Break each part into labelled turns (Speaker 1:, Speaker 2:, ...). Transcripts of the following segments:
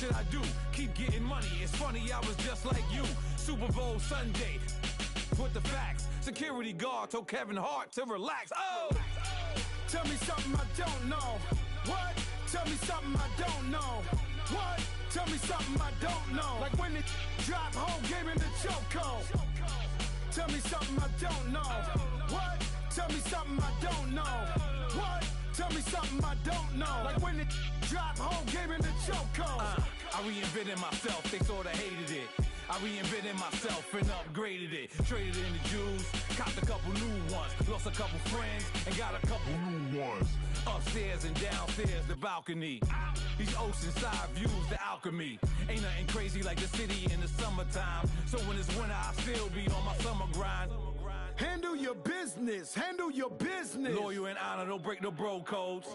Speaker 1: should I do? Keep getting money. It's funny, I was just like you. Super Bowl Sunday. With the facts. Security guard told Kevin Hart to relax. Oh! Tell me something I don't know. What? Tell me something I don't know. What? Tell me something I don't know. Like when it drop home, game in the chokehold. Tell me something I don't know. What? Tell me something I don't know. What? Tell me something I don't know. Like when it drop home, game in the chokehold. I reinvented myself, they sorta hated it. I reinvented myself and upgraded it. Traded in the Jews, copped a couple new ones. Lost a couple friends and got a couple new ones. Upstairs and downstairs, the balcony. These oceanside views, the alchemy. Ain't nothing crazy like the city in the summertime. So when it's winter, I still be on my summer grind. Handle your business, handle your business. Loyal and honor, don't break no bro codes.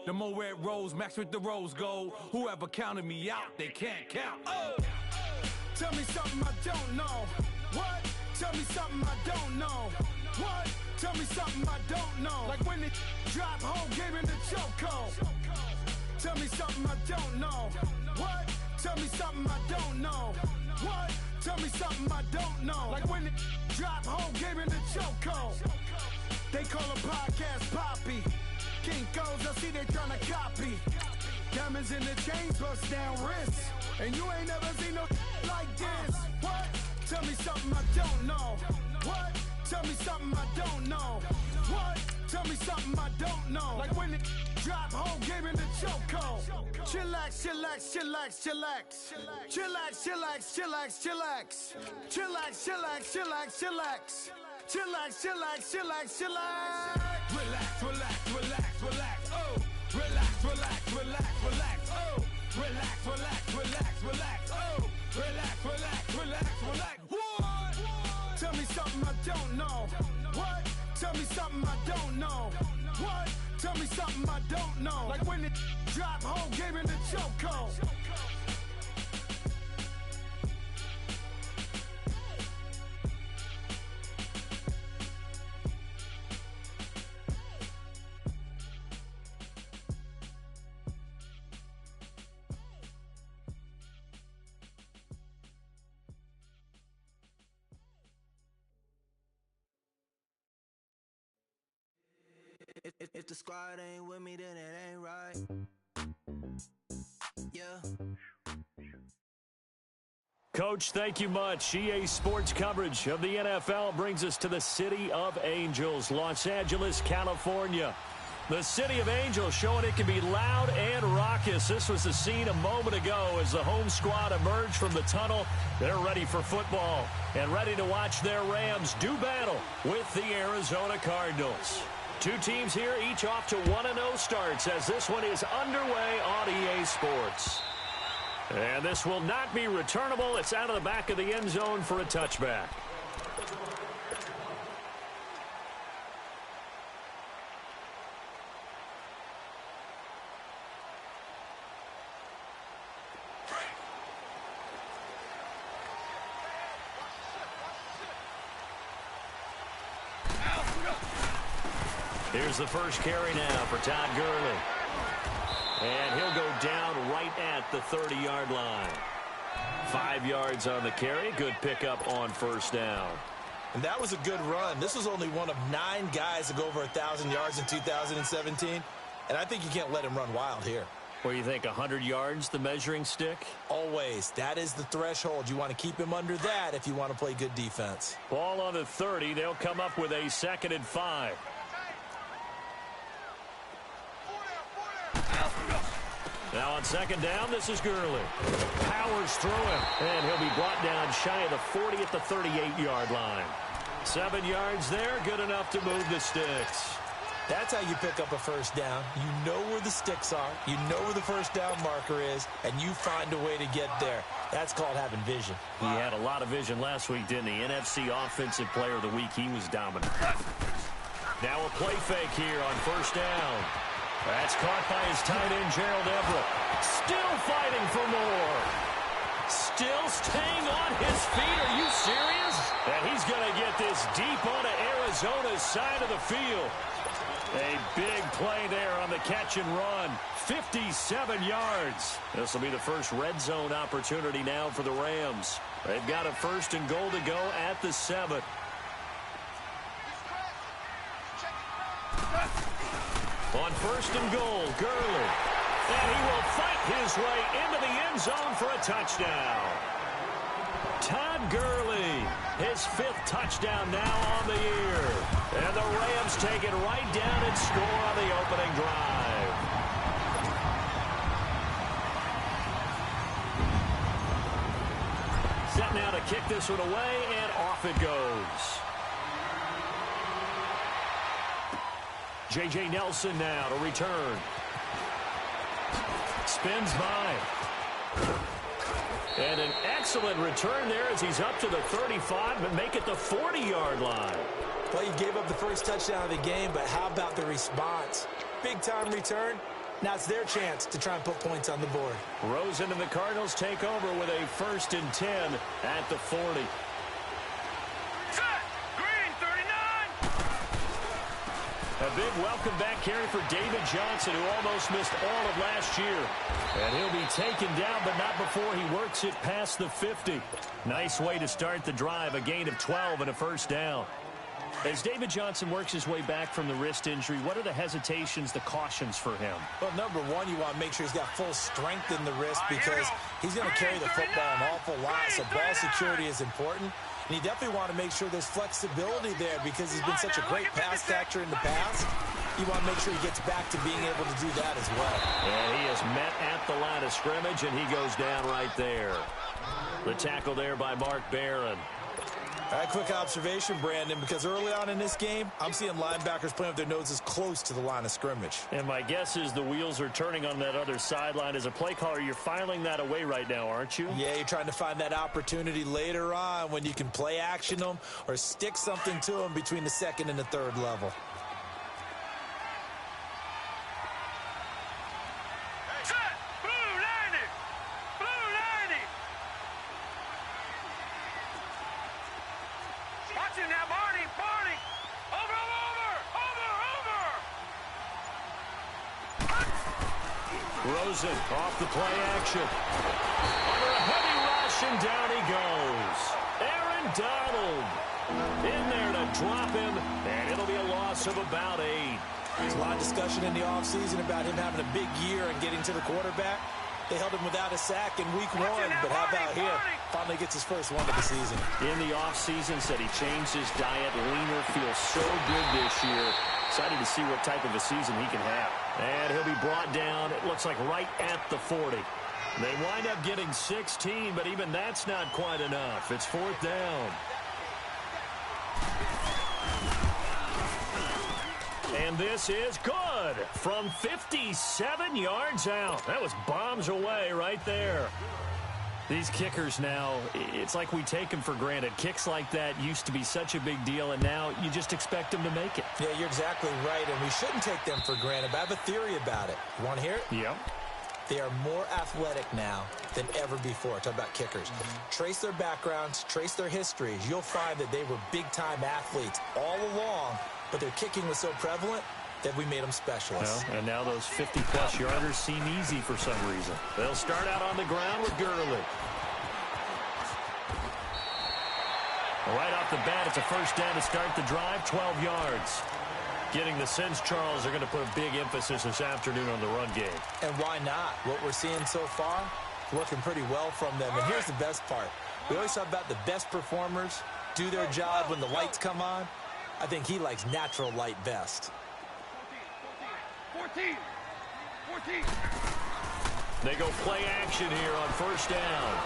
Speaker 1: The more red rose, max with the rose gold. Whoever counted me out, they can't count. Oh! Tell me something I don't know. What? Tell me something I don't know. What? Tell me something I don't know. Like when it drop home, game in the chokehold. Tell me something I don't know. What? Tell me something I don't know. What? Tell me something I don't know. Like when it drop home, game in the chokehold. They call a podcast Poppy. Kinkos, I see they tryna copy. Diamonds in the chains, bust down wrists. And you ain't never seen no like this. What? Tell me something I don't know. What? Tell me something I don't know. What? Tell me something I don't know. Like when it drop home, game in the chokehold. Chillax, chillax, chillax, chillax. Chillax, chillax, chillax, chillax. Chillax, chillax, chillax, chillax. Chillax, chillax, chillax, chillax. Relax, relax, relax, relax. Oh, relax, relax, relax, relax. Oh, relax, relax, relax, relax. Oh, relax, relax, relax, relax. What? Tell me something I don't know. What? Tell me something I don't know. What? Tell me something I don't know. Like when it drop home, game in the chokehold.
Speaker 2: If the squad ain't with me, then it ain't right. Yeah.
Speaker 3: Coach, thank you much. EA Sports coverage of the NFL brings us to the City of Angels, Los Angeles, California. The City of Angels showing it can be loud and raucous. This was the scene a moment ago as the home squad emerged from the tunnel. They're ready for football and ready to watch their Rams do battle with the Arizona Cardinals. Two teams here, each off to 1-0 starts as this one is underway on EA Sports. And this will not be returnable. It's out of the back of the end zone for a touchback. Here's the first carry now for Todd Gurley. And he'll go down right at the 30-yard line. 5 yards on the carry. Good pickup on first down.
Speaker 4: And that was a good run. This was only one of 9 guys to go over 1,000 yards in 2017. And I think you can't let him run wild here.
Speaker 3: What do you think, 100 yards, the measuring stick?
Speaker 4: Always. That is the threshold. You want to keep him under that if you want to play good defense.
Speaker 3: Ball on the 30. They'll come up with a 2nd and 5. Now on second down, this is Gurley. Powers through him, and he'll be brought down shy of the 40 at the 38-yard line. 7 yards there, good enough to move the sticks.
Speaker 4: That's how you pick up a first down. You know where the sticks are, you know where the first down marker is, and you find a way to get there. That's called having vision.
Speaker 3: He had a lot of vision last week, didn't he? NFC Offensive Player of the Week, he was dominant. Now a play fake here on first down. That's caught by his tight end, Gerald Everett. Still fighting for more. Still staying on his feet. Are you serious? And he's going to get this deep onto Arizona's side of the field. A big play there on the catch and run. 57 yards. This will be the first red zone opportunity now for the Rams. They've got a 1st and goal to go at the 7. On 1st and goal, Gurley. And he will fight his way into the end zone for a touchdown. Todd Gurley, his 5th touchdown now on the year. And the Rams take it right down and score on the opening drive. Set now to kick this one away, and off it goes. J.J. Nelson now to return. Spins by. And an excellent return there as he's up to the 35, but make it the 40-yard line.
Speaker 4: Well, you gave up the first touchdown of the game, but how about the response? Big-time return. Now it's their chance to try and put points on the board.
Speaker 3: Rosen and the Cardinals take over with a 1st and 10 at the 40. A big welcome back carry for David Johnson, who almost missed all of last year. And he'll be taken down, but not before he works it past the 50. Nice way to start the drive, a gain of 12 and a 1st down. As David Johnson works his way back from the wrist injury, what are the hesitations, the cautions for him?
Speaker 4: Well, number one, you want to make sure he's got full strength in the wrist because he's going to carry the football an awful lot, so ball security is important. And you definitely want to make sure there's flexibility there because he's been such a great pass catcher in the past. You want to make sure he gets back to being able to do that as well.
Speaker 3: And he is met at the line of scrimmage, and he goes down right there. The tackle there by Mark Barron.
Speaker 4: All right, quick observation, Brandon, because early on in this game, I'm seeing linebackers playing with their noses close to the line of scrimmage.
Speaker 3: And my guess is the wheels are turning on that other sideline. As a play caller, you're filing that away right now, aren't you?
Speaker 4: Yeah, you're trying to find that opportunity later on when you can play action them or stick something to them between the 2nd and the 3rd level.
Speaker 3: Rosen off the play action. Under a heavy rush, and down he goes. Aaron Donald in there to drop him, and it'll be a loss of about 8.
Speaker 4: There's a lot of discussion in the offseason about him having a big year and getting to the quarterback. They held him without a sack in week 1, but how about here? Finally gets his first one of the season.
Speaker 3: In the offseason, said he changed his diet, leaner, feels so good this year. Excited to see what type of a season he can have. And he'll be brought down, it looks like right at the 40. They wind up getting 16, but even that's not quite enough. It's 4th down. And this is good from 57 yards out. That was bombs away right there. These kickers now, it's like we take them for granted. Kicks like that used to be such a big deal, and now you just expect them to make it.
Speaker 4: Yeah, you're exactly right, and we shouldn't take them for granted. But I have a theory about it. You want to hear it?
Speaker 3: Yeah.
Speaker 4: They are more athletic now than ever before. Talk about kickers. Trace their backgrounds, trace their histories. You'll find that they were big-time athletes all along, but their kicking was so prevalent that we made them specialists.
Speaker 3: Well, and now those 50-plus yarders seem easy for some reason. They'll start out on the ground with Gurley. Right off the bat, it's a 1st down to start the drive, 12 yards. Getting the sense, Charles, are going to put a big emphasis this afternoon on the run game.
Speaker 4: And why not? What we're seeing so far, working pretty well from them. And here's the best part. We always talk about the best performers do their job when the lights come on. I think he likes natural light best.
Speaker 1: 14.
Speaker 3: They go play action here on 1st down.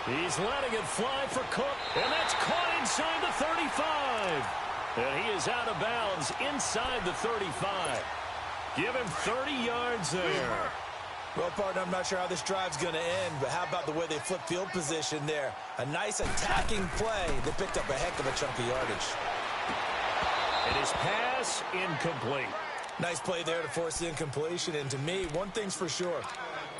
Speaker 3: He's letting it fly for Cook, and that's caught inside the 35. And he is out of bounds inside the 35. Give him 30 yards there.
Speaker 4: Well, partner, I'm not sure how this drive's going to end, but how about the way they flip field position there? A nice attacking play that picked up a heck of a chunk of yardage.
Speaker 3: It is pass incomplete.
Speaker 4: Nice play there to force the incompletion, and to me, one thing's for sure.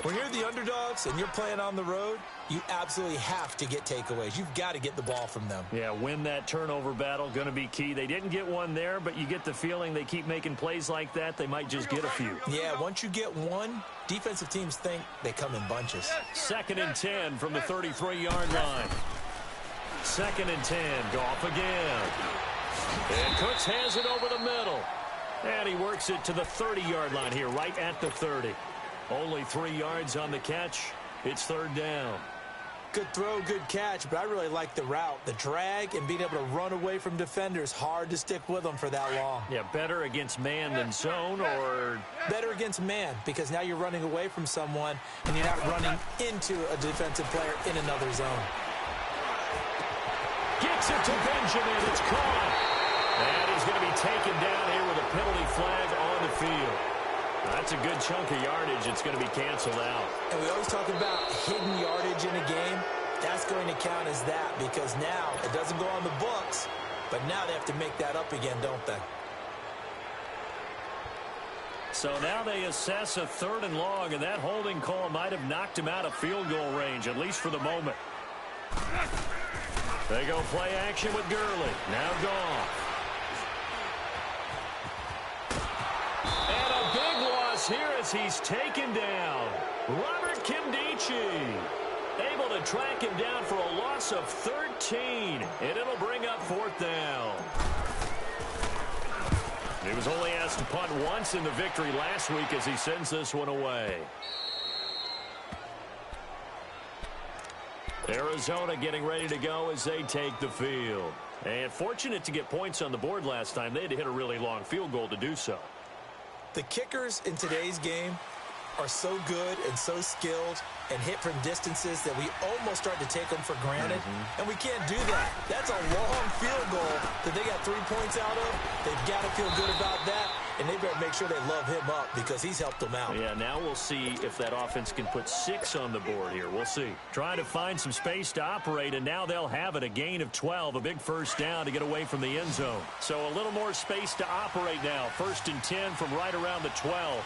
Speaker 4: When you're the underdogs and you're playing on the road, you absolutely have to get takeaways. You've got to get the ball from them.
Speaker 3: Yeah, win that turnover battle, going to be key. They didn't get one there, but you get the feeling they keep making plays like that, they might just get a few.
Speaker 4: Yeah, once you get one, defensive teams think they come in bunches.
Speaker 3: 2nd and 10 from the 33-yard line. 2nd and 10, Goff again. And Cooks has it over the middle. And he works it to the 30-yard line here, right at the 30. Only 3 yards on the catch. It's 3rd down.
Speaker 4: Good throw, good catch, but I really like the route. The drag and being able to run away from defenders, hard to stick with them for that long.
Speaker 3: Yeah, better against man than zone, or?
Speaker 4: Better against man, because now you're running away from someone and you're not running into a defensive player in another zone.
Speaker 3: Gets it to Benjamin. It's caught. And he's going to be taken down here with a penalty flag on the field. That's a good chunk of yardage. It's going to be canceled out.
Speaker 4: And we always talk about hidden yardage in a game. That's going to count as that, because now it doesn't go on the books, but now they have to make that up again, don't they?
Speaker 3: So now they assess a 3rd and long, and that holding call might have knocked him out of field goal range, at least for the moment. They go play action with Gurley. Now Goff. And a big loss here as he's taken down. Robert Kimdichie able to track him down for a loss of 13, and it'll bring up 4th down. He was only asked to punt once in the victory last week as he sends this one away. Arizona getting ready to go as they take the field. And fortunate to get points on the board last time. They had to hit a really long field goal to do so.
Speaker 4: The kickers in today's game are so good and so skilled and hit from distances that we almost start to take them for granted. And we can't do that. That's a long field goal that they got 3 points out of. They've got to feel good about that, and they better make sure they love him up because he's helped them out.
Speaker 3: Yeah, now we'll see if that offense can put 6 on the board here. We'll see. Trying to find some space to operate, and now they'll have it. A gain of 12, a big 1st down to get away from the end zone. So a little more space to operate now. 1st and 10 from right around the 12.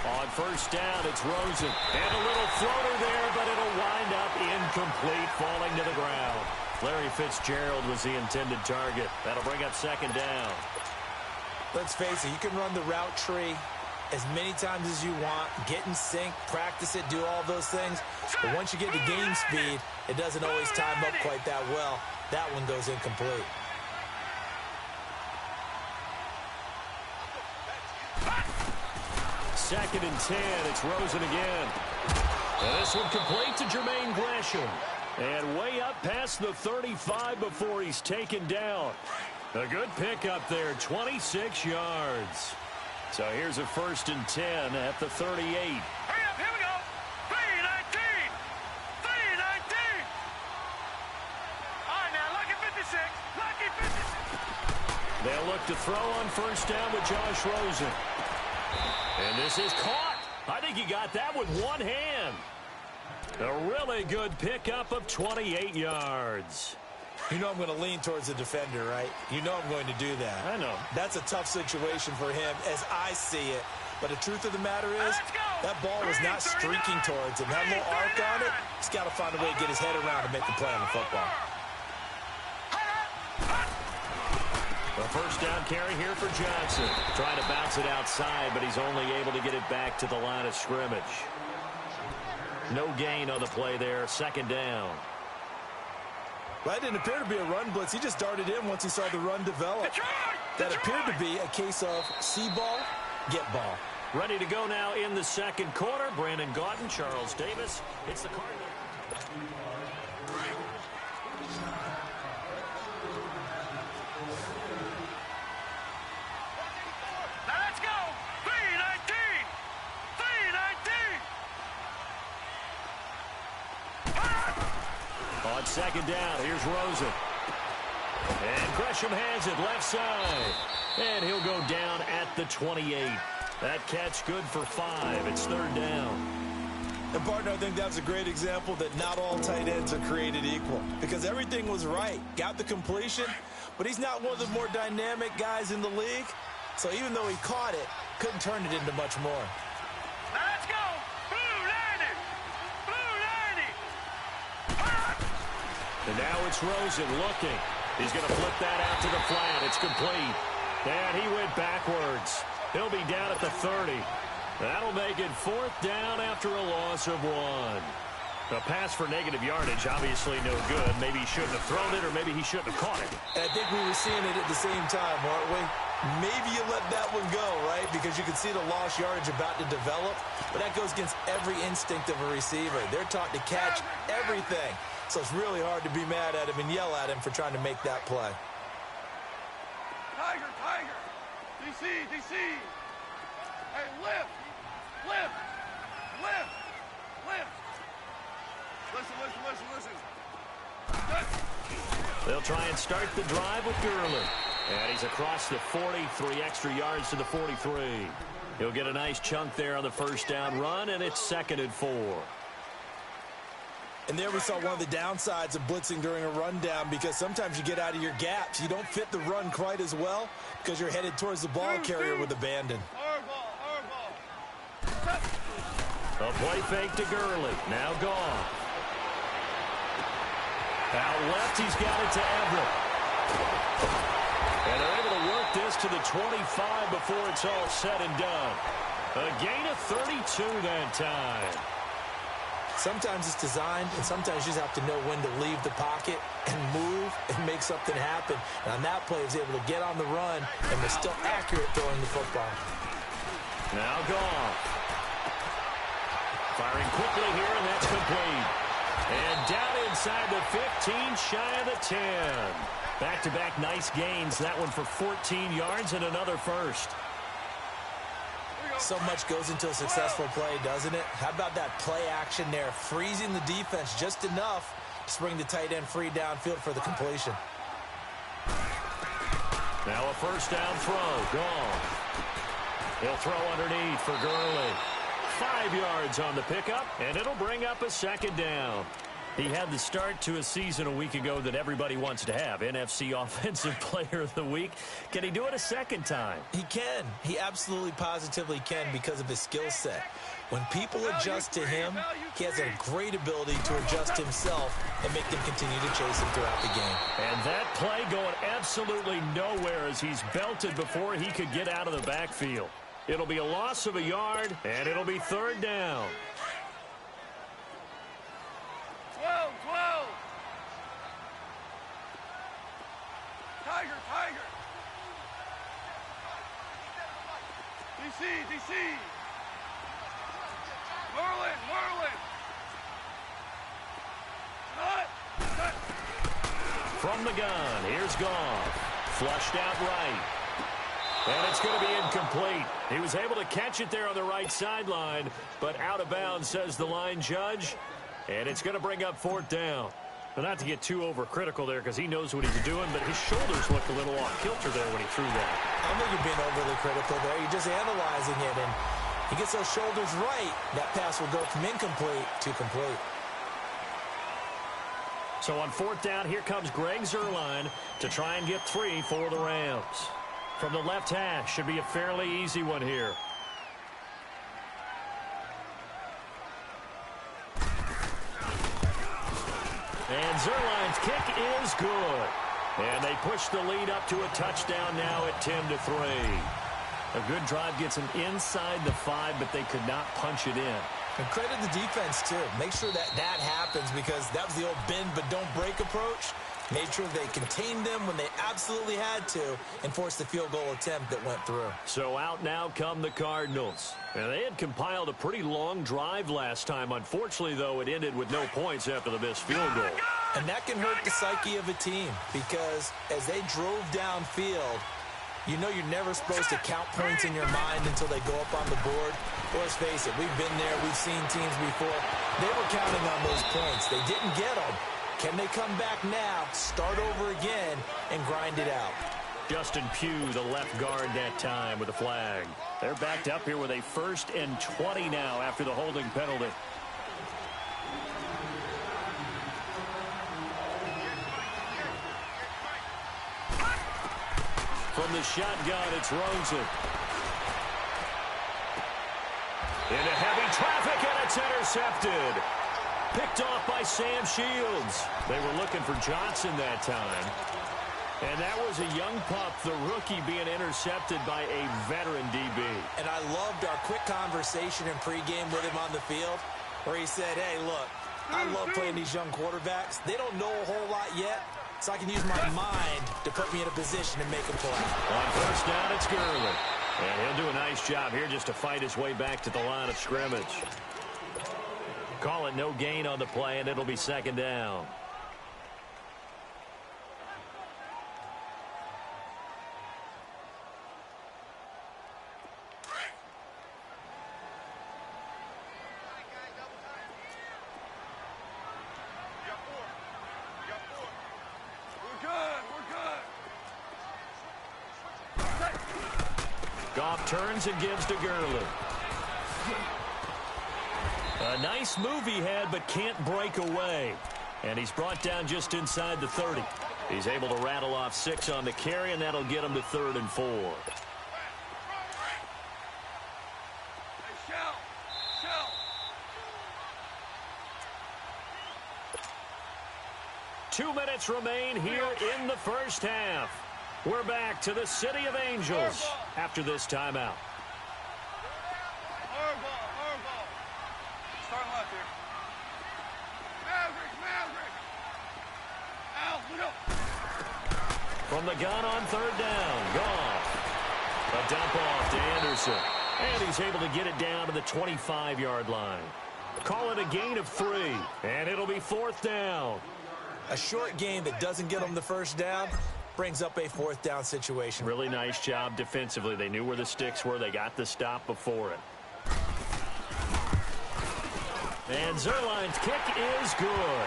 Speaker 3: On 1st down, it's Rosen. And a little floater there, but it'll wind up incomplete, falling to the ground. Larry Fitzgerald was the intended target. That'll bring up 2nd down.
Speaker 4: Let's face it, you can run the route tree as many times as you want, get in sync, practice it, do all those things. But once you get to game speed, it doesn't always time up quite that well. That one goes incomplete.
Speaker 3: Second and 10, it's Rosen again. And this one complete to Jermaine Gresham. And way up past the 35 before he's taken down. A good pickup there, 26 yards. So here's a 1st and 10 at the 38.
Speaker 5: Hurry up, here we go. 3-19. 3-19. All right, now, lucky 56. Lucky 56.
Speaker 3: They'll look to throw on 1st down with Josh Rosen. And this is caught. I think he got that with one hand. A really good pickup of 28 yards.
Speaker 4: You know I'm going to lean towards the defender, right? You know I'm going to do that.
Speaker 3: I know.
Speaker 4: That's a tough situation for him as I see it. But the truth of the matter is, that ball was not streaking towards him. That little arc on it, he's got to find a way to get his head around and make the play on the football.
Speaker 3: A 1st down carry here for Johnson. Trying to bounce it outside, but he's only able to get it back to the line of scrimmage. No gain on the play there. 2nd down.
Speaker 4: Well, that didn't appear to be a run blitz. He just darted in once he saw the run develop. That appeared to be a case of see ball, get ball.
Speaker 3: Ready to go now in the 2nd quarter. Brandon Gaudin, Charles Davis. It's the Cardinals. On 2nd down, here's Rosen. And Gresham has it left side. And he'll go down at the 28. That catch good for 5. It's 3rd down.
Speaker 4: And, partner, I think that's a great example that not all tight ends are created equal. Because everything was right. Got the completion, but he's not one of the more dynamic guys in the league. So even though he caught it, couldn't turn it into much more.
Speaker 5: Let's go. Blue 90. Blue 90.
Speaker 3: And now it's Rosen looking. He's going to flip that out to the flat. It's complete. And he went backwards. He'll be down at the 30. That'll make it 4th down after a loss of 1. A pass for negative yardage, obviously no good. Maybe he shouldn't have thrown it, or maybe he shouldn't have caught it.
Speaker 4: And I think we were seeing it at the same time, weren't we? Maybe you let that one go, right? Because you can see the lost yardage about to develop. But that goes against every instinct of a receiver. They're taught to catch everything. So it's really hard to be mad at him and yell at him for trying to make that play.
Speaker 5: Tiger, Tiger. DC, DC. Hey, lift. Lift. Lift. Lift. Listen.
Speaker 3: They'll try and start the drive with Gurley. And he's across the 43 extra yards to the 43. He'll get a nice chunk there on the first down run, and it's 2nd and 4.
Speaker 4: And there we saw one of the downsides of blitzing during a rundown, because sometimes you get out of your gaps. You don't fit the run quite as well because you're headed towards the ball carrier with abandon.
Speaker 3: A play fake to Gurley. Now gone. Out left, he's got it to Everett. And they're able to work this to the 25 before it's all said and done. A gain of 32 that time.
Speaker 4: Sometimes it's designed, and sometimes you just have to know when to leave the pocket and move and make something happen. And on that play, he was able to get on the run and was still accurate throwing the football.
Speaker 3: Now gone. Firing quickly here, and that's complete. And down inside the 15, shy of the 10. Back-to-back nice gains. That one for 14 yards and another first.
Speaker 4: So much goes into a successful play, doesn't it? How about that play action there, freezing the defense just enough to bring the tight end free downfield for the completion.
Speaker 3: Now a first down throw, gone. He'll throw underneath for Gurley. 5 yards on the pickup, and it'll bring up a 2nd down. He had the start to a season a week ago that everybody wants to have, NFC Offensive Player of the Week. Can he do it a second time?
Speaker 4: He can. He absolutely positively can because of his skill set. When people adjust to him, he has a great ability to adjust himself and make them continue to chase him throughout the game.
Speaker 3: And that play going absolutely nowhere as he's belted before he could get out of the backfield. It'll be a loss of a yard, and it'll be 3rd down.
Speaker 5: 12. Tiger. DC. Merlin.
Speaker 3: From the gun, here's Goff. Flushed out right. And it's going to be incomplete. He was able to catch it there on the right sideline, but out of bounds, says the line judge. And it's going to bring up 4th down. But not to get too overcritical there because he knows what he's doing, but his shoulders looked a little off kilter there when he threw that.
Speaker 4: I think you're being overly critical there. You're just analyzing it, and he gets those shoulders right. That pass will go from incomplete to complete.
Speaker 3: So on 4th down, here comes Greg Zuerlein to try and get 3 for the Rams. From the left hash, should be a fairly easy one here. And Zuerlein's kick is good. And they push the lead up to a touchdown now at 10-3. A good drive gets them inside the 5, but they could not punch it in.
Speaker 4: And credit the defense, too. Make sure that happens because that was the old bend but don't break approach. Made sure they contained them when they absolutely had to and forced the field goal attempt that went through.
Speaker 3: So out now come the Cardinals. And they had compiled a pretty long drive last time. Unfortunately, though, it ended with no points after the missed field goal.
Speaker 4: And that can hurt the psyche of a team because as they drove downfield, you know you're never supposed to count points in your mind until they go up on the board. Well, let's face it, we've been there, we've seen teams before. They were counting on those points. They didn't get them. Can they come back now, start over again, and grind it out?
Speaker 3: Justin Pugh, the left guard that time with a flag. They're backed up here with a 1st and 20 now after the holding penalty. From the shotgun, it's Rosen. Into heavy traffic, and it's intercepted. Picked off by Sam Shields. They were looking for Johnson that time. And that was a young pup, the rookie, being intercepted by a veteran DB.
Speaker 4: And I loved our quick conversation in pregame with him on the field where he said, hey, look, I love playing these young quarterbacks. They don't know a whole lot yet, so I can use my mind to put me in a position and make a play.
Speaker 3: On first down, it's Gurley. And he'll do a nice job here just to fight his way back to the line of scrimmage. Call it no gain on the play, and it'll be second down. Goff turns and gives to Gurley. A nice move he had, but can't break away. And he's brought down just inside the 30. He's able to rattle off 6 on the carry, and that'll get him to 3rd and 4. 2 minutes remain here in the first half. We're back to the City of Angels after this timeout.
Speaker 5: Start left here. Maverick. Al, look up.
Speaker 3: From the gun on 3rd down, Goff. A dump off to Anderson. And he's able to get it down to the 25-yard line. Call it a gain of 3, and it'll be 4th down.
Speaker 4: A short game that doesn't get them the first down brings up a 4th down situation.
Speaker 3: Really nice job defensively. They knew where the sticks were. They got the stop before it. And Zerline's kick is good.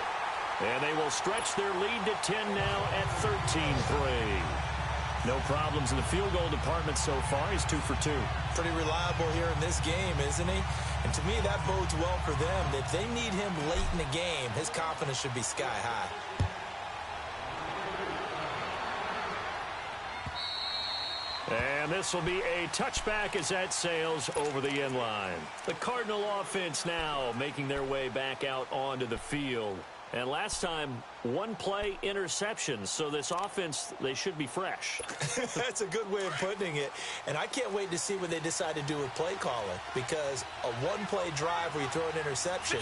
Speaker 3: And they will stretch their lead to 10 now at 13-3. No problems in the field goal department so far. He's 2 for 2.
Speaker 4: Pretty reliable here in this game, isn't he? And to me, that bodes well for them. If they need him late in the game, his confidence should be sky high.
Speaker 3: And this will be a touchback as that sails over the end line. The Cardinal offense now making their way back out onto the field. And last time, 1 play interception. So this offense, they should be fresh.
Speaker 4: That's a good way of putting it. And I can't wait to see what they decide to do with play calling. Because a 1-play drive where you throw an interception,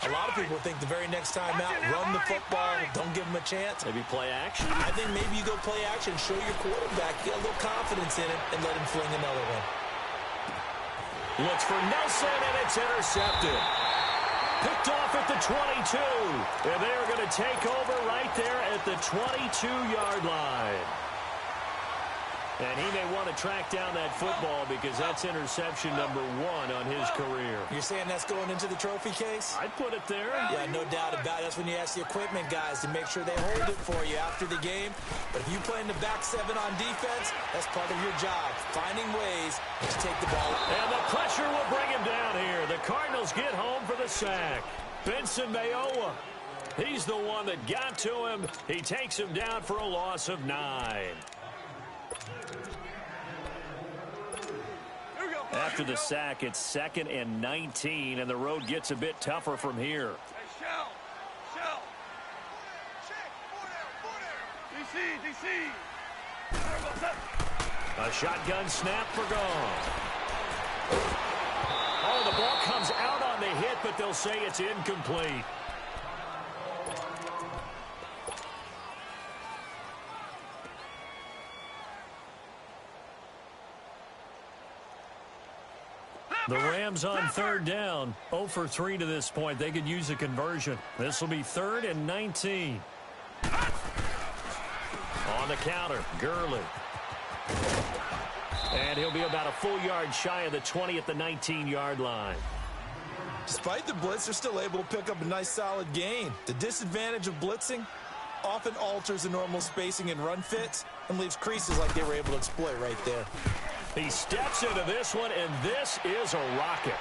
Speaker 4: a lot of people think the very next time out, run the football, don't give them a chance.
Speaker 3: Maybe play action?
Speaker 4: I think maybe you go play action, show your quarterback, get a little confidence in it, and let him fling another one.
Speaker 3: Looks for Nelson, and it's intercepted. Picked off at the 22. And they are going to take over right there at the 22-yard line. And he may want to track down that football because that's interception number 1 on his career.
Speaker 4: You're saying that's going into the trophy case?
Speaker 3: I'd put it there.
Speaker 4: Yeah, no doubt about it. That's when you ask the equipment guys to make sure they hold it for you after the game. But if you play in the back 7 on defense, that's part of your job, finding ways to take the ball.
Speaker 3: And the pressure will bring him down here. The Cardinals get home for the sack. Benson Mayowa, he's the one that got to him. He takes him down for a loss of 9. After the sack, it's 2nd and 19, and the road gets a bit tougher from here.
Speaker 5: Hey, Shell. DC.
Speaker 3: A shotgun snap for Goff. Oh, the ball comes out on the hit, but they'll say it's incomplete. The Rams on 3rd down, 0 for 3 to this point. They could use a conversion. This will be 3rd and 19. On the counter, Gurley. And he'll be about a full yard shy of the 20 at the 19-yard line.
Speaker 4: Despite the blitz, they're still able to pick up a nice solid gain. The disadvantage of blitzing often alters the normal spacing and run fits and leaves creases like they were able to exploit right there.
Speaker 3: He steps into this one, and this is a rocket.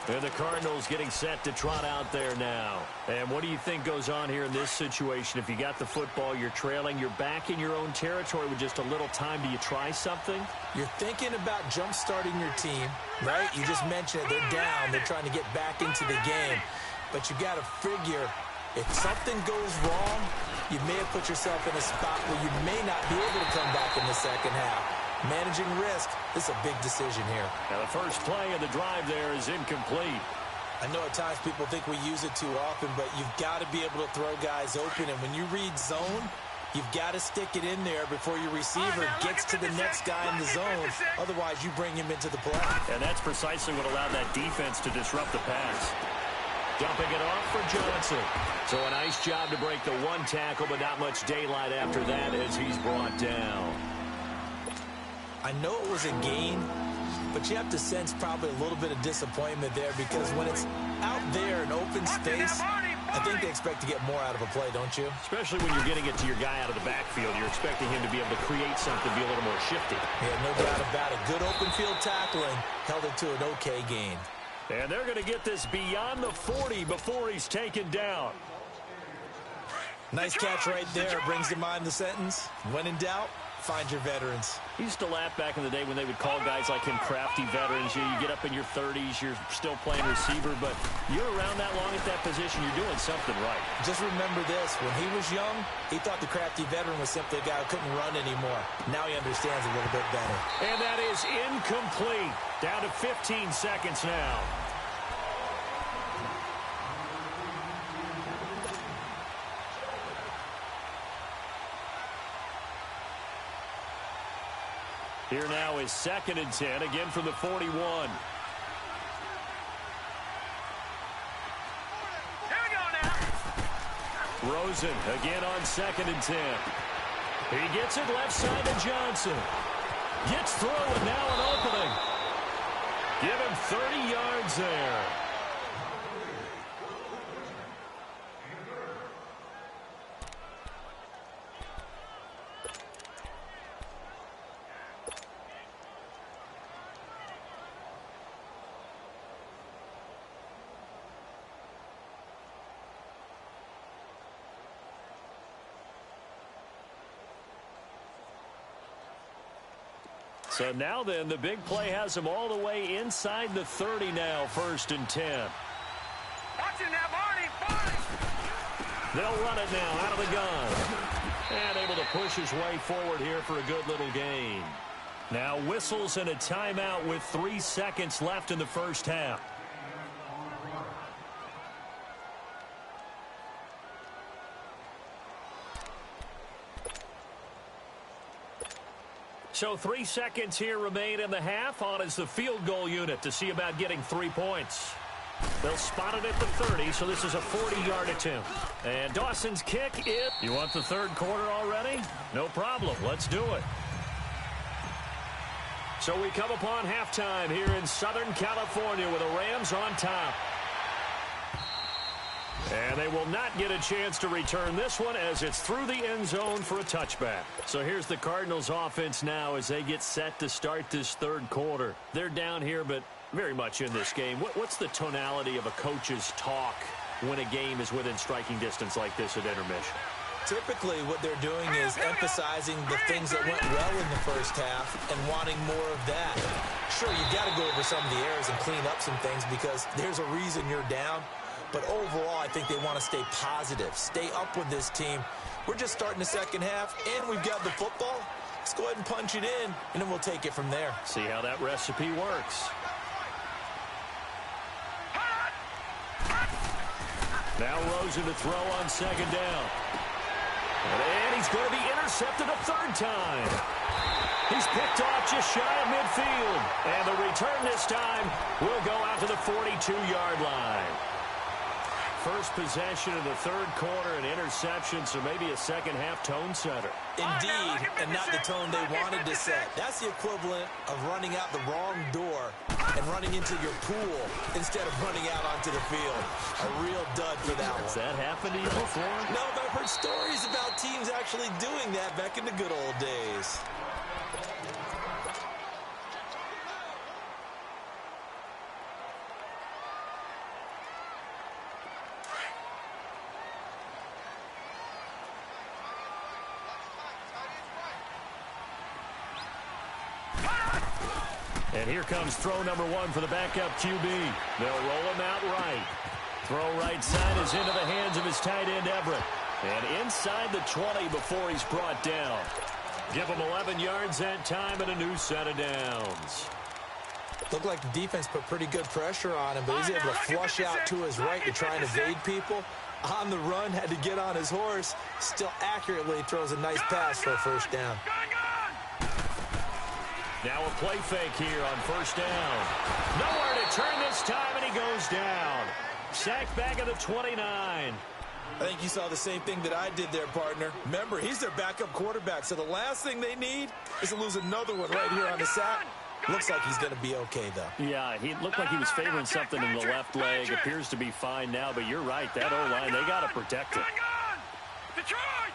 Speaker 3: And the Cardinals getting set to trot out there now. And what do you think goes on here in this situation? If you got the football, you're trailing, you're back in your own territory with just a little time. Do you try something?
Speaker 4: You're thinking about jump-starting your team, right? You just mentioned it. They're down. They're trying to get back into the game. But you got to figure, if something goes wrong, you may have put yourself in a spot where you may not be able to come back in the second half. Managing risk, this is a big decision here.
Speaker 3: Now the first play of the drive there is incomplete.
Speaker 4: I know at times people think we use it too often, but you've got to be able to throw guys open. And when you read zone, you've got to stick it in there before your receiver gets to the next guy in the zone. Otherwise, you bring him into the play.
Speaker 3: And that's precisely what allowed that defense to disrupt the pass. Dumping it off for Johnson. So a nice job to break the one tackle, but not much daylight after that as he's brought down.
Speaker 4: I know it was a gain, but you have to sense probably a little bit of disappointment there because when it's out there in open space, I think they expect to get more out of a play, don't you?
Speaker 3: Especially when you're getting it to your guy out of the backfield. You're expecting him to be able to create something, be a little more shifty.
Speaker 4: Yeah, no doubt about it. Good open field tackling held it to an okay gain.
Speaker 3: And they're going to get this beyond the 40 before he's taken down.
Speaker 4: Nice catch right there. Brings to mind the sentence, when in doubt, find your veterans.
Speaker 3: He used to laugh back in the day when they would call guys like him crafty veterans. You get up in your 30s, you're still playing receiver, but you're around that long at that position, you're doing something right.
Speaker 4: Just remember this, when he was young, he thought the crafty veteran was simply a guy who couldn't run anymore. Now he understands a little bit better.
Speaker 3: And that is incomplete. Down to 15 seconds now. Here now is 2nd and 10, again from the 41.
Speaker 5: Here we go now.
Speaker 3: Rosen again on 2nd and 10. He gets it left side to Johnson. Gets through and now an opening. Give him 30 yards there. So now then, the big play has them all the way inside the 30 now, 1st and 10.
Speaker 5: Watching that, Barney.
Speaker 3: They'll run it now out of the gun. And able to push his way forward here for a good little gain. Now whistles and a timeout with 3 seconds left in the first half. So 3 seconds here remain in the half. On is the field goal unit to see about getting 3 points. They'll spot it at the 30, so this is a 40-yard attempt. And Dawson's kick is... You want the third quarter already? No problem. Let's do it. So we come upon halftime here in Southern California with the Rams on top. And they will not get a chance to return this one as it's through the end zone for a touchback. So here's the Cardinals offense now as they get set to start this third quarter. They're down here, but very much in this game. What's the tonality of a coach's talk when a game is within striking distance like this at intermission?
Speaker 4: Typically, what they're doing is emphasizing the things that went well in the first half and wanting more of that. Sure, you've got to go over some of the errors and clean up some things because there's a reason you're down. But overall, I think they want to stay positive, stay up with this team. We're just starting the second half, and we've got the football. Let's go ahead and punch it in, and then we'll take it from there.
Speaker 3: See how that recipe works. Now Rosen to throw on 2nd down. And he's going to be intercepted a 3rd time. He's picked off just shy of midfield. And the return this time will go out to the 42-yard line. First possession of the third quarter, an interception, so maybe a second-half tone setter.
Speaker 4: Indeed, and not the tone they wanted to set. That's the equivalent of running out the wrong door and running into your pool instead of running out onto the field. A real dud for that one.
Speaker 3: Has that happened to you before?
Speaker 4: No, but I've heard stories about teams actually doing that back in the good old days.
Speaker 3: And here comes throw number 1 for the backup QB. They'll roll him out right. Throw right side is into the hands of his tight end, Everett. And inside the 20 before he's brought down. Give him 11 yards that time and a new set of downs.
Speaker 4: Looked like the defense put pretty good pressure on him, but he's able to flush out to his right to try and evade people. On the run, had to get on his horse. Still accurately throws a nice pass for a first down.
Speaker 3: Now a play fake here on first down. Nowhere to turn this time, and he goes down. Sacked back at the 29.
Speaker 4: I think you saw the same thing that I did there, partner. Remember, he's their backup quarterback, so the last thing they need is to lose another one right here on the sack. Looks like he's going to be okay, though.
Speaker 3: Yeah, he looked like he was favoring something in the left leg. Appears to be fine now, but you're right. That O-line, they got to protect it.
Speaker 5: Detroit!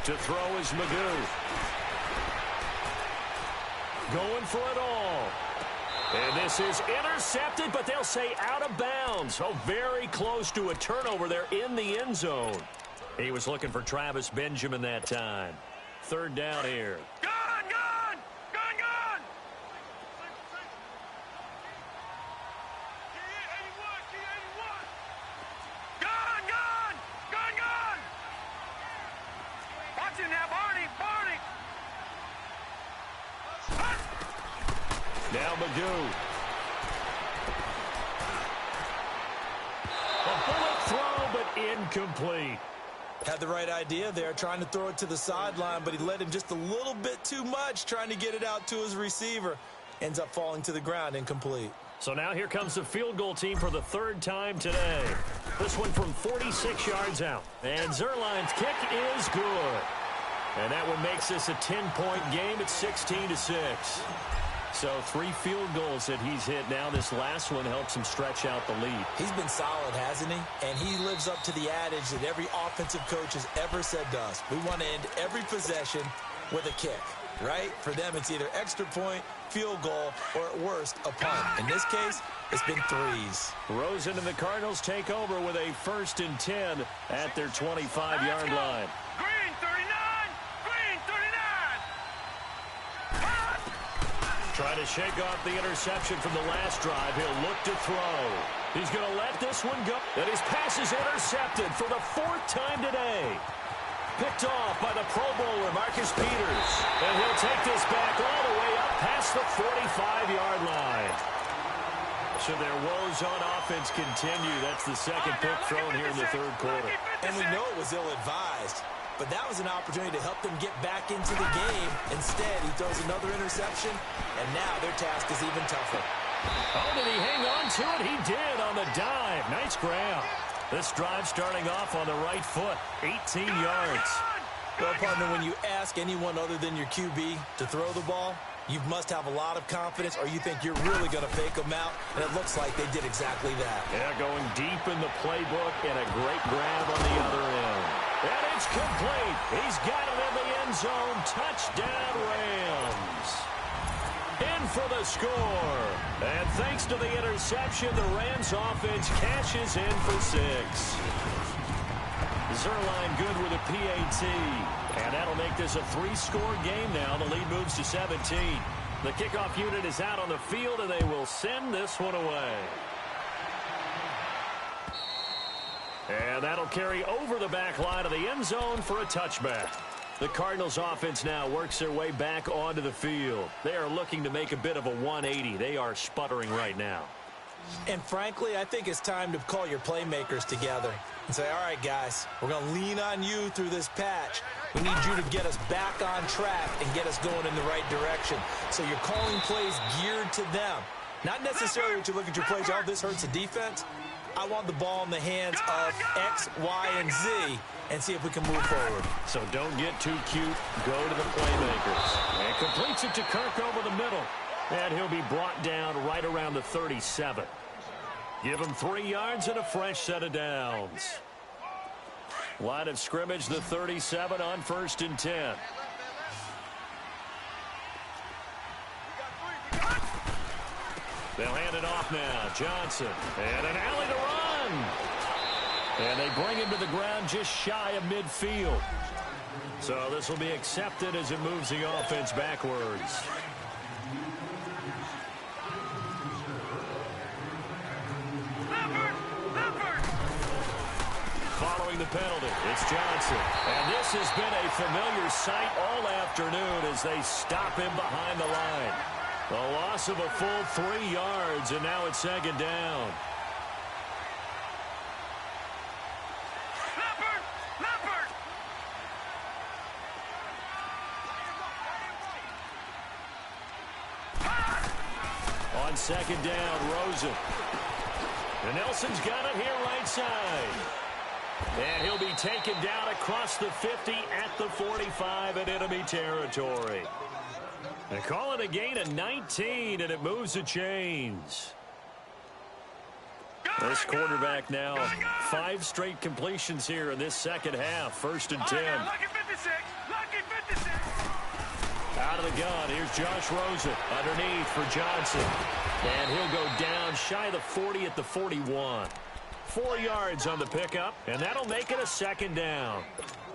Speaker 3: To throw is Magoo. Going for it all. And this is intercepted, but they'll say out of bounds. Oh, very close to a turnover there in the end zone. He was looking for Travis Benjamin that time. Third down here.
Speaker 5: Gun! Watch him now, Barney!
Speaker 3: Now Magoo. A bullet throw, but incomplete.
Speaker 4: Had the right idea there, trying to throw it to the sideline, but he led him just a little bit too much, trying to get it out to his receiver. Ends up falling to the ground, incomplete.
Speaker 3: So now here comes the field goal team for the third time today. This one from 46 yards out. And Zerline's kick is good. And that one makes this a 10-point game at 16-6. So 3 field goals that he's hit now. This last one helps him stretch out the lead.
Speaker 4: He's been solid, hasn't he? And he lives up to the adage that every offensive coach has ever said to us. We want to end every possession with a kick, right? For them, it's either extra point, field goal, or at worst, a punt. In this case, it's been 3s.
Speaker 3: Rosen and the Cardinals take over with a 1st and 10 at their 25-yard line.
Speaker 5: Green 39!
Speaker 3: Try to shake off the interception from the last drive. He'll look to throw. He's going to let this one go. And his pass is intercepted for the 4th time today. Picked off by the Pro Bowler, Marcus Peters. And he'll take this back all the way up past the 45-yard line. Should their woes on offense continue, that's the second pick thrown here in the third quarter.
Speaker 4: And we know it was ill-advised. But that was an opportunity to help them get back into the game. Instead, he throws another interception, and now their task is even tougher.
Speaker 3: Oh, did he hang on to it? He did on the dive. Nice grab. This drive starting off on the right foot, 18 yards.
Speaker 4: Well, partner, when you ask anyone other than your QB to throw the ball, you must have a lot of confidence, or you think you're really going to fake them out, and it looks like they did exactly that.
Speaker 3: Yeah, going deep in the playbook, and a great grab on the other end. And it's complete. He's got it in the end zone. Touchdown, Rams. In for the score. And thanks to the interception, the Rams offense cashes in for 6. Zerline good with a PAT. And that'll make this a 3-score game now. The lead moves to 17. The kickoff unit is out on the field, and they will send this one away. And that'll carry over the back line of the end zone for a touchback. The Cardinals offense now works their way back onto the field. They are looking to make a bit of a 180. They are sputtering right now.
Speaker 4: And frankly, I think it's time to call your playmakers together and say, all right, guys, we're going to lean on you through this patch. We need you to get us back on track and get us going in the right direction. So you're calling plays geared to them. Not necessarily that you look at your plays, oh, this hurts the defense. I want the ball in the hands of X, Y, and Z and see if we can move forward.
Speaker 3: So don't get too cute. Go to the playmakers. And completes it to Kirk over the middle. And he'll be brought down right around the 37. Give him 3 yards and a fresh set of downs. Line of scrimmage, the 37 on 1st and 10. They'll hand it off now. Johnson. And an alley to run. And they bring him to the ground just shy of midfield. So this will be accepted as it moves the offense backwards. the penalty. It's Johnson. And this has been a familiar sight all afternoon as they stop him behind the line. A loss of a full 3 yards, and now it's second down. On second down, Rosen. And Nelson's got it here right side. And he'll be taken down across the 50 at the 45 in enemy territory. They call it a gain of 19, and it moves the chains. This quarterback now 5 straight completions here in this second half. First and 10.
Speaker 5: Lucky 56. Lucky 56.
Speaker 3: Out of the gun, here's Josh Rosen underneath for Johnson. And he'll go down shy of the 40 at the 41. 4 yards on the pickup, and that'll make it a second down.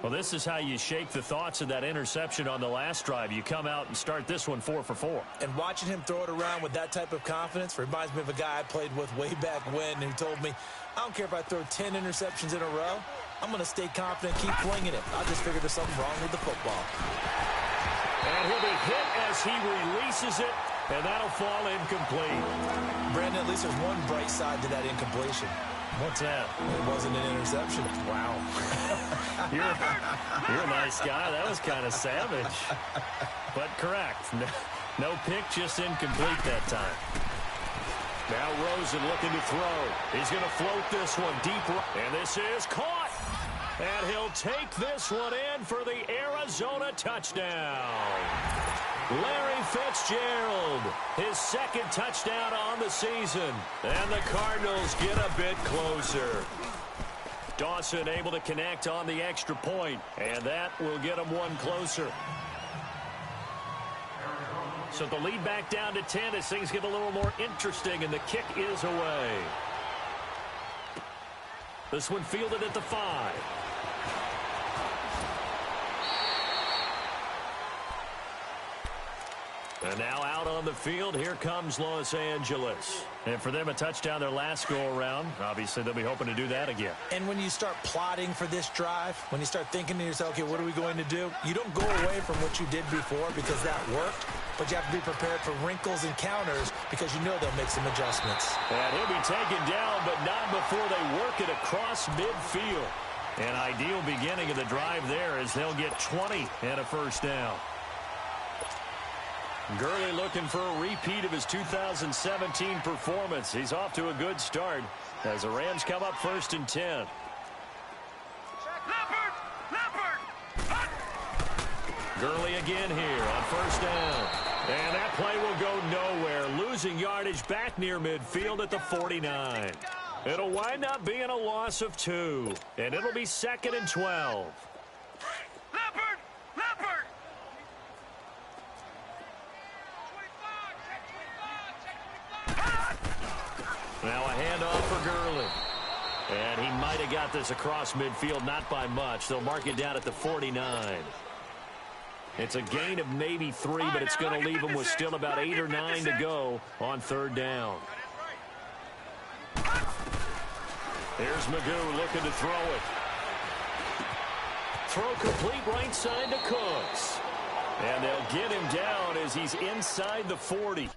Speaker 3: Well, this is how you shake the thoughts of that interception on the last drive. You come out and start this one 4 for 4.
Speaker 4: And watching him throw it around with that type of confidence reminds me of a guy I played with way back when who told me, I don't care if I throw 10 interceptions in a row. I'm going to stay confident, keep flinging it. I just figured there's something wrong with the football.
Speaker 3: And he'll be hit as he releases it, and that'll fall incomplete.
Speaker 4: Brandon, at least there's one bright side to that incompletion.
Speaker 3: What's that?
Speaker 4: It wasn't an interception.
Speaker 3: Wow. You're a nice guy. That was kind of savage. But correct. No pick, just incomplete that time. Now Rosen looking to throw. He's going to float this one deep. And this is caught. And he'll take this one in for the Arizona touchdown. Larry Fitzgerald, his second touchdown on the season. And the Cardinals get a bit closer. Dawson able to connect on the extra point, and that will get them one closer. So the lead back down to 10 as things get a little more interesting, and the kick is away. This one fielded at the 5. And now out on the field, here comes Los Angeles. And for them, a touchdown their last go-around. Obviously, they'll be hoping to do that again.
Speaker 4: And when you start plotting for this drive, when you start thinking to yourself, okay, what are we going to do? You don't go away from what you did before because that worked, but you have to be prepared for wrinkles and counters because you know they'll make some adjustments.
Speaker 3: And he'll be taken down, but not before they work it across midfield. An ideal beginning of the drive there as they'll get 20 and a first down. Gurley looking for a repeat of his 2017 performance. He's off to a good start as the Rams come up first and 10.
Speaker 5: Leopard!
Speaker 3: Gurley again here on first down. And that play will go nowhere. Losing yardage back near midfield at the 49. It'll wind up being a loss of 2. And it'll be second and 12. Now a handoff for Gurley. And he might have got this across midfield, not by much. They'll mark it down at the 49. It's a gain of maybe 3, but it's going to leave them with still about 8 or 9 to go on third down. Here's Magoo looking to throw it. Throw complete right side to Cooks. And they'll get him down as he's inside the 40.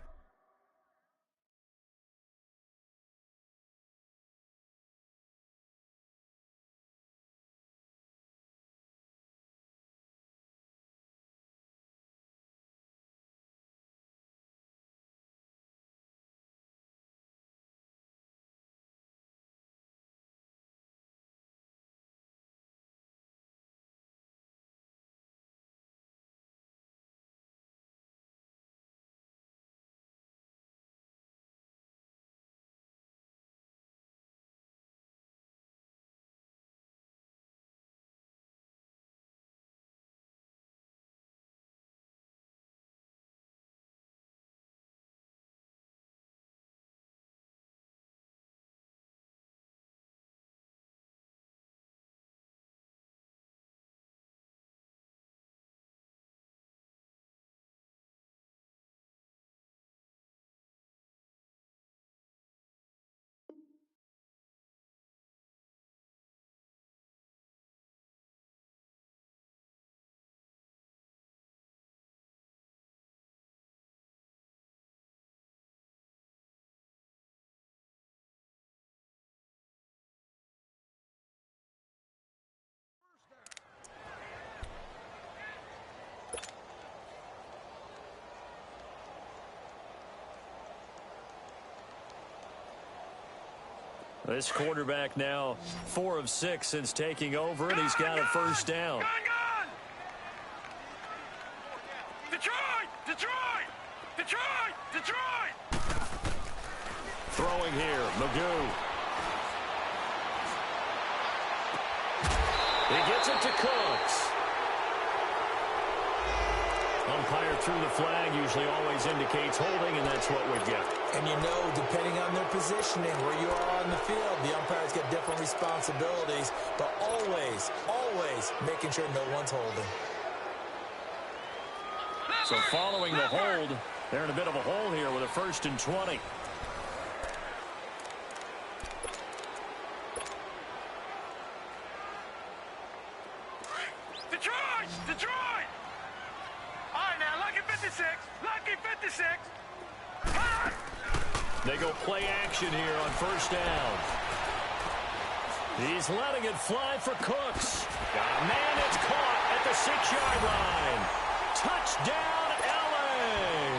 Speaker 3: This quarterback now 4 of 6 since taking over, and he's got a first down.
Speaker 5: Gun! Detroit! Detroit! Detroit! Detroit!
Speaker 3: Throwing here, Magoo. He gets it to Cooks. Umpire threw the flag, usually always indicates holding, and that's what we get.
Speaker 4: And you know, depending on their positioning, where you are on the field, the umpires get different responsibilities, but always, always making sure no one's holding.
Speaker 3: So following the hold, they're in a bit of a hole here with a 1st and 20.
Speaker 5: Detroit! Detroit! All right, now, lucky 56. Lucky 56.
Speaker 3: They go play action here on 1st down. He's letting it fly for Cooks. Got a man, it's caught at the 6-yard line. Touchdown, L.A.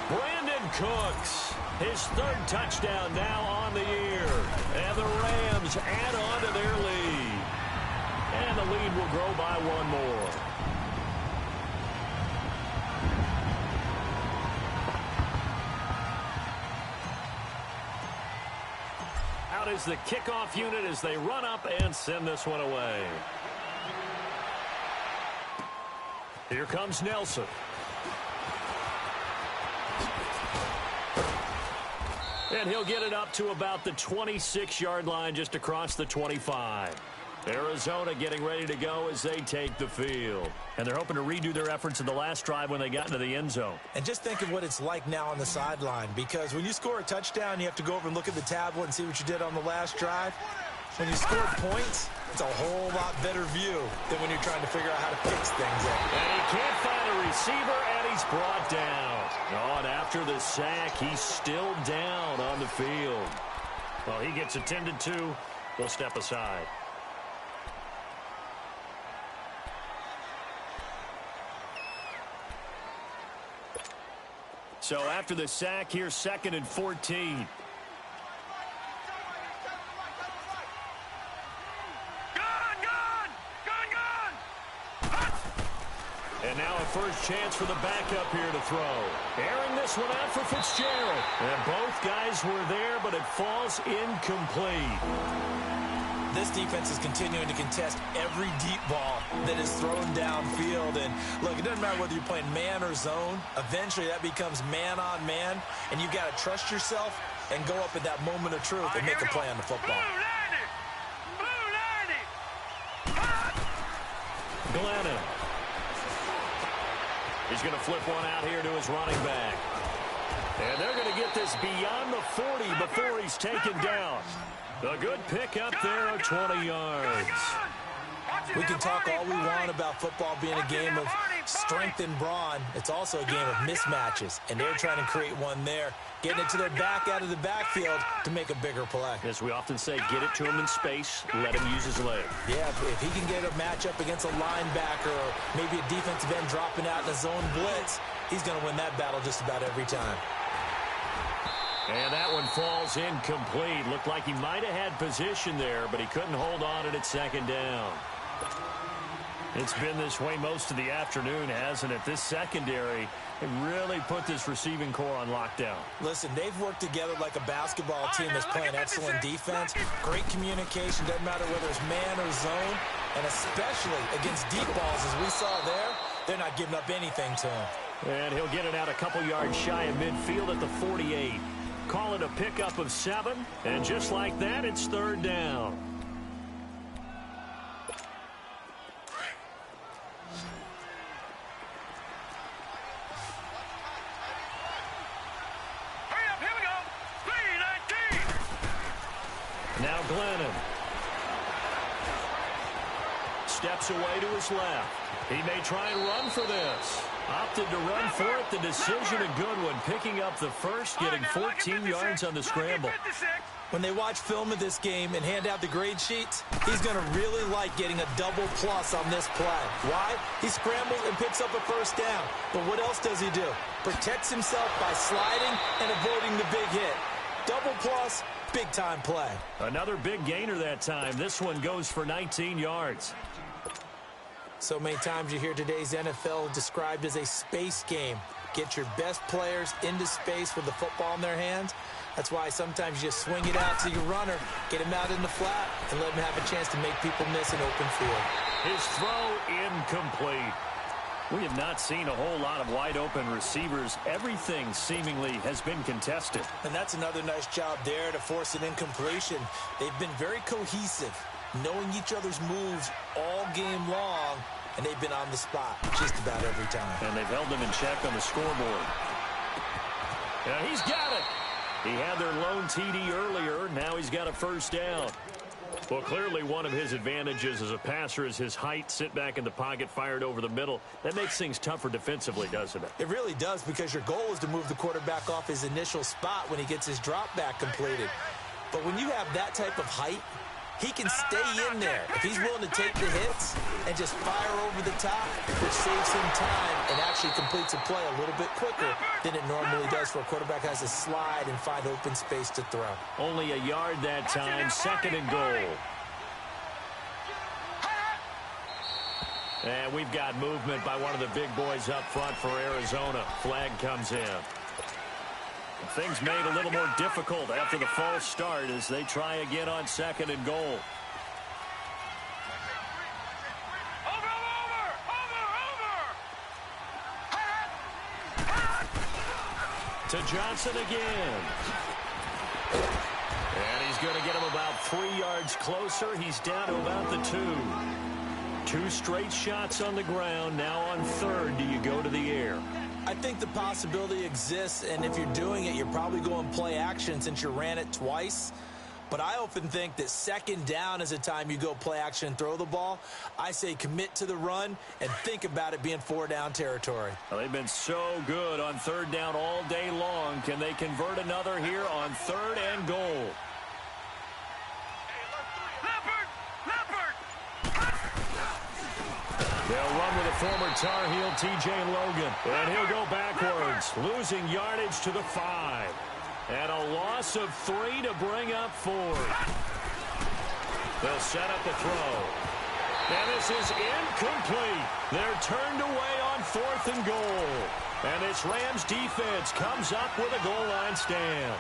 Speaker 3: Brandon Cooks, his 3rd touchdown now on the year. And the Rams add on to their lead. And the lead will grow by 1 more. Out is the kickoff unit as they run up and send this one away. Here comes Nelson. And he'll get it up to about the 26-yard line, just across the 25. Arizona getting ready to go as they take the field. And they're hoping to redo their efforts in the last drive when they got into the end zone.
Speaker 4: And just think of what it's like now on the sideline, because when you score a touchdown, you have to go over and look at the tablet and see what you did on the last drive. When you scored points, it's a whole lot better view than when you're trying to figure out how to fix things up.
Speaker 3: And he can't find a receiver, and he's brought down. Oh, and after the sack, he's still down on the field. Well, he gets attended to. We'll step aside. So after the sack, here's 2nd and 14. And now a first chance for the backup here to throw. Airing this one out for Fitzgerald. And both guys were there, but it falls incomplete.
Speaker 4: This defense is continuing to contest every deep ball that is thrown downfield. And look, it doesn't matter whether you're playing man or zone. Eventually, that becomes man on man. And you've got to trust yourself and go up at that moment of truth and make a play on the football.
Speaker 3: Glennon. He's going to flip one out here to his running back. And they're going to get this beyond the 40 before he's taken down. A good pick up there of 20 yards.
Speaker 4: We can talk all we want about football being a game of strength and brawn. It's also a game of mismatches, and they're trying to create one there, getting it to their back out of the backfield to make a bigger play.
Speaker 3: As we often say, get it to him in space, let him use his leg.
Speaker 4: Yeah, if he can get a matchup against a linebacker or maybe a defensive end dropping out in a zone blitz, he's going to win that battle just about every time.
Speaker 3: And that one falls incomplete. Looked like he might have had position there, but he couldn't hold on it at 2nd down. It's been this way most of the afternoon, hasn't it? This secondary, it really put this receiving core on lockdown.
Speaker 4: Listen, they've worked together like a basketball team that's playing excellent defense. Great communication, doesn't matter whether it's man or zone. And especially against deep balls, as we saw there, they're not giving up anything to him.
Speaker 3: And he'll get it out a couple yards shy of midfield at the 48. Call it a pickup of 7, and just like that, it's 3rd down.
Speaker 5: Hurry up, here we go. 3-19.
Speaker 3: Now Glennon. Steps away to his left. He may try and run for this. Opted to run for it. The decision, a good one. Picking up the first, getting 14 yards on the scramble.
Speaker 4: When they watch film of this game and hand out the grade sheets, he's going to really like getting a double plus on this play. Why? He scrambles and picks up a first down. But what else does he do? Protects himself by sliding and avoiding the big hit. Double plus, Big-time play.
Speaker 3: Another big gainer that time. This one goes for 19 yards.
Speaker 4: So many times you hear today's NFL described as a space game. Get your best players into space with the football in their hands. That's why sometimes you just swing it out to your runner, get him out in the flat, and let him have a chance to make people miss an open field.
Speaker 3: His throw incomplete. We have not seen a whole lot of wide-open receivers. Everything seemingly has been contested.
Speaker 4: And that's another nice job there to force an incompletion. They've been very cohesive, knowing each other's moves all game long, and they've been on the spot just about every time.
Speaker 3: And they've held them in check on the scoreboard. Yeah, he's got it. He had their lone TD earlier. Now he's got a first down. Well, clearly one of his advantages as a passer is his height. Sit back in the pocket, fired over the middle. That makes things tougher defensively, doesn't it?
Speaker 4: It really does, because your goal is to move the quarterback off his initial spot when he gets his drop back completed. But when you have that type of height, he can stay in there if he's willing to take the hits and just fire over the top, which saves him time and actually completes a play a little bit quicker than it normally does for a quarterback who has to slide and find open space to throw.
Speaker 3: Only a yard that time, 2nd and goal. And we've got movement by one of the big boys up front for Arizona. Flag comes in. Things made a little more difficult after the false start as they try again on 2nd and goal. To Johnson again. And he's going to get him about 3 yards closer. He's down to about the 2. 2 straight shots on the ground. Now on 3rd, do you go to the air?
Speaker 4: I think the possibility exists, and if you're doing it, you're probably going play action since you ran it twice. But I often think that 2nd down is a time you go play action and throw the ball. I say commit to the run and think about it being 4-down territory.
Speaker 3: Well, they've been so good on 3rd down all day long. Can they convert another here on 3rd and goal? They'll run with a former Tar Heel, T.J. Logan. And he'll go backwards, losing yardage to the 5. And a loss of 3 to bring up 4th. They'll set up the throw. And this is incomplete. They're turned away on 4th and goal. And this Rams defense comes up with a goal line stand.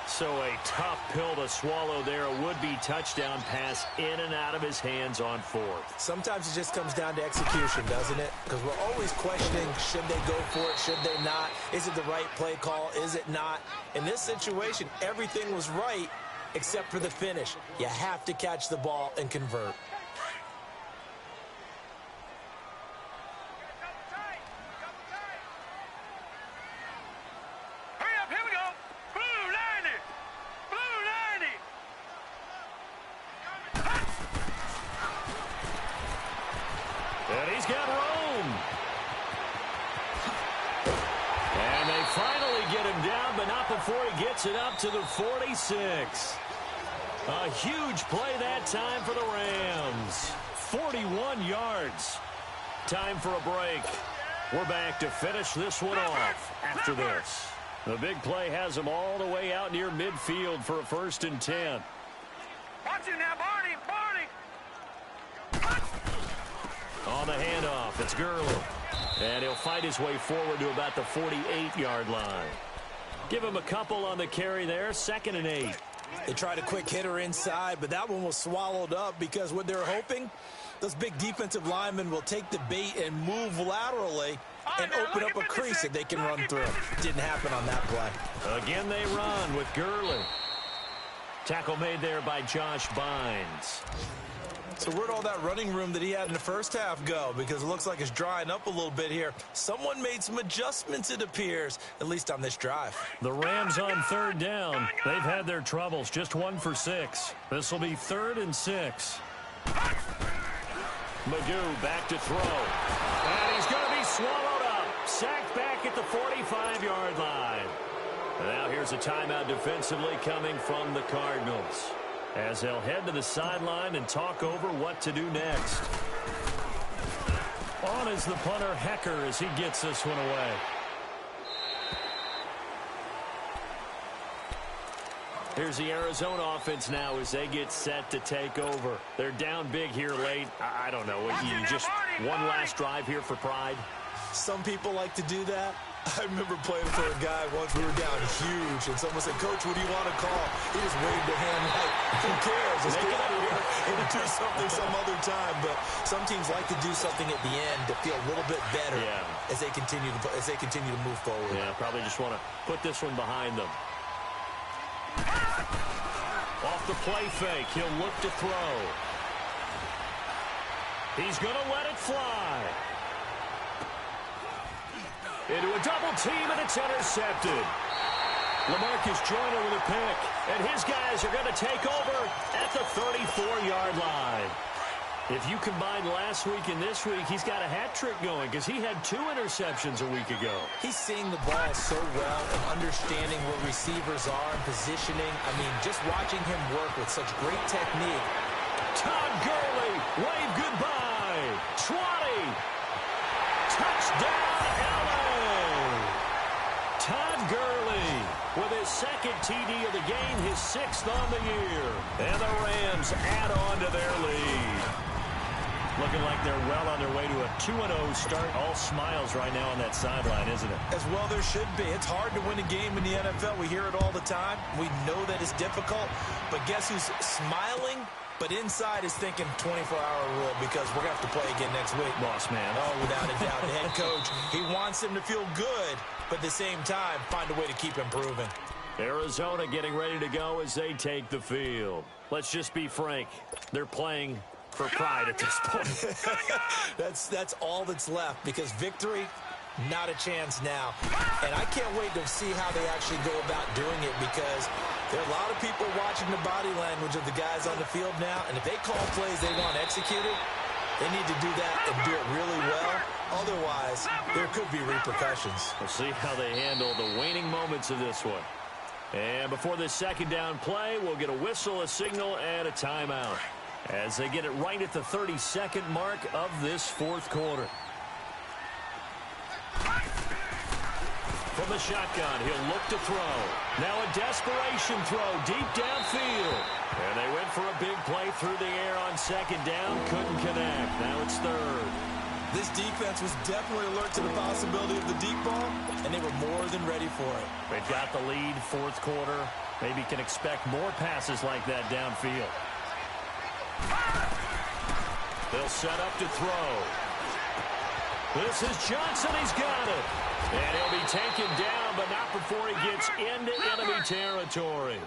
Speaker 3: So a tough pill to swallow there. A would-be touchdown pass in and out of his hands on 4th.
Speaker 4: Sometimes it just comes down to execution, doesn't it? Because we're always questioning, should they go for it, should they not? Is it the right play call, is it not? In this situation, everything was right except for the finish. You have to catch the ball and convert.
Speaker 3: And he's got room. And they finally get him down, but not before he gets it up to the 46. A huge play that time for the Rams. 41 yards. Time for a break. We're back to finish this one off after this. The big play has them all the way out near midfield for a 1st and 10.
Speaker 5: Watch it now, Barney.
Speaker 3: On the handoff, it's Gurley. And he'll fight his way forward to about the 48-yard line. Give him a couple on the carry there, 2nd and 8.
Speaker 4: They tried a quick hitter inside, but that one was swallowed up because what they're hoping, those big defensive linemen will take the bait and move laterally and open up a crease that they can run through. Didn't happen on that play.
Speaker 3: Again they run with Gurley. Tackle made there by Josh Bynes.
Speaker 4: So where'd all that running room that he had in the first half go? Because it looks like it's drying up a little bit here. Someone made some adjustments, it appears, at least on this drive.
Speaker 3: The Rams on 3rd down. They've had their troubles, just 1 for 6. This will be 3rd and 6. Magoo back to throw. And he's going to be swallowed up. Sacked back at the 45-yard line. And now here's a timeout defensively coming from the Cardinals, as they'll head to the sideline and talk over what to do next. On is the punter, Hecker, as he gets this one away. Here's the Arizona offense now as they get set to take over. They're down big here late. I don't know. You just one last drive here for pride?
Speaker 4: Some people like to do that. I remember playing for a guy once. We were down huge, and someone said, "Coach, what do you want to call?" He just waved a hand like, "Who cares? Let's get out of here and do something some other time." But some teams like to do something at the end to feel a little bit better as they continue to move forward.
Speaker 3: Yeah, probably just want to put this one behind them. Off the play fake, he'll look to throw. He's going to let it fly. Into a double team, and it's intercepted. LaMarcus Joyner with a pick, and his guys are going to take over at the 34-yard line. If you combine last week and this week, he's got a hat trick going because he had 2 interceptions a week ago.
Speaker 4: He's seeing the ball so well and understanding where receivers are and positioning. I mean, just watching him work with such great technique.
Speaker 3: Todd Gurley, wave goodbye. 20. Touchdown, LA. Todd Gurley with his second TD of the game, his 6th on the year. And the Rams add on to their lead. Looking like they're well on their way to a 2-0 start. All smiles right now on that sideline, isn't it?
Speaker 4: As well there should be. It's hard to win a game in the NFL. We hear it all the time. We know that it's difficult. But guess who's smiling? But inside is thinking 24-hour rule because we're going to have to play again next week.
Speaker 3: Boss man.
Speaker 4: Oh, without a doubt. The head coach, he wants them to feel good, but at the same time, find a way to keep improving.
Speaker 3: Arizona getting ready to go as they take the field. Let's just be frank. They're playing for pride at this point.
Speaker 4: That's all that's left because victory, not a chance now. And I can't wait to see how they actually go about doing it because there are a lot of people watching the body language of the guys on the field now, and if they call plays they want executed, they need to do that and do it really well. Otherwise, there could be repercussions.
Speaker 3: We'll see how they handle the waning moments of this one. And before this second down play, we'll get a whistle, a signal, and a timeout as they get it right at the 32nd mark of this 4th quarter. From the shotgun, he'll look to throw. Now a desperation throw deep downfield. And they went for a big play through the air on 2nd down. Couldn't connect. Now it's 3rd.
Speaker 4: This defense was definitely alert to the possibility of the deep ball, and they were more than ready for it.
Speaker 3: They've got the lead, 4th quarter. Maybe can expect more passes like that downfield. They'll set up to throw. This is Johnson. He's got it. And he'll be taken down, but not before he gets into enemy territory.